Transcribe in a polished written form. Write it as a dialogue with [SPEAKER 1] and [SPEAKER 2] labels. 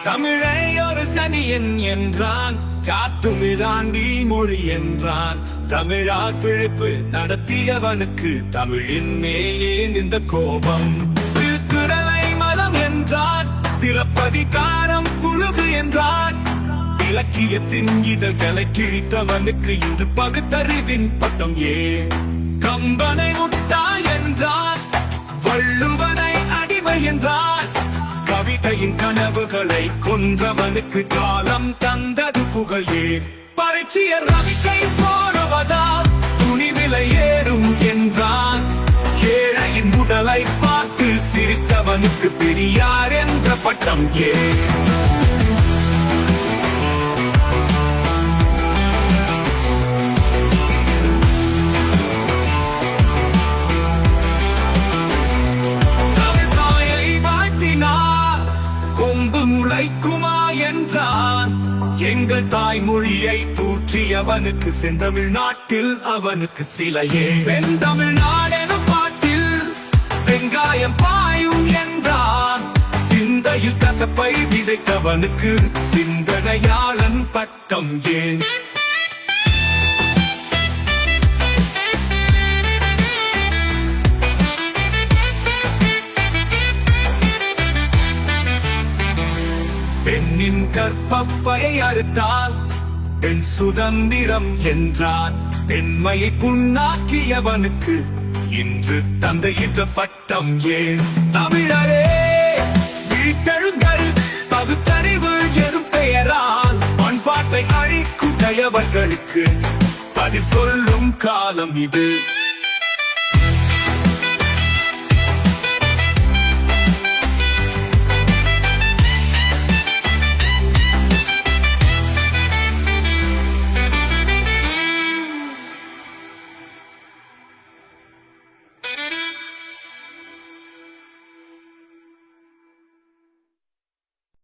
[SPEAKER 1] தமிழை ஒரு சனியன் என்றான், காத்துமிராண்டி மொழி என்றான். தமிழால் பிழைப்பு நடத்தியவனுக்கு தமிழின் மேலே இந்த கோபம். திருக்குறளை மதம் என்றான், சிலப்பதிகாரம் புழுகு என்றான். இலக்கியத்தின் இதழ்களை கிழித்தவனுக்கு இன்று பகுத்தறிவின் பட்டம் ஏன்? கம்பனை முட்டாள் என்றான், வள்ளுவனை அடிமை என்றான். கவிதையின் கனவுகளை கொன்றவனுக்கு காலம் தந்தது புகழே. பரீட்சியர் ரவிக்கை போடுவதால் துணிவிலை ஏறும் என்றான். ஏழையின் உடலை பார்த்து சிரித்தவனுக்கு பெரியார் என்ற பட்டம் ஏன்? கொம்பு முளைக்குமா என்றான். எங்கள் தாய்மொழியை தூற்றியவனுக்கு செந்தமிழ்நாட்டில் அவனுக்கு சிலையே. செந்தமிழ்நாடென பாட்டில் வெங்காயம் பாயும் என்றான். சிந்தையில் கசப்பை விதைத்தவனுக்கு சிந்தனையாளன் பட்டம் ஏன்? பெண்ணின் கற்பப்பையை அறுத்தால் பெண் சுதந்திரம் என்றான். பெண்மையை புண்ணாக்கியவனுக்கு இன்று தந்தையிட்ட பட்டம் ஏன்? தமிழரே விழித்தெழுங்கள், பகுத்தறிவு எனும் பெயரால் பண்பாட்டை அழிக்கும் தயவர்களுக்கு பதில் சொல்லும் காலம் இது.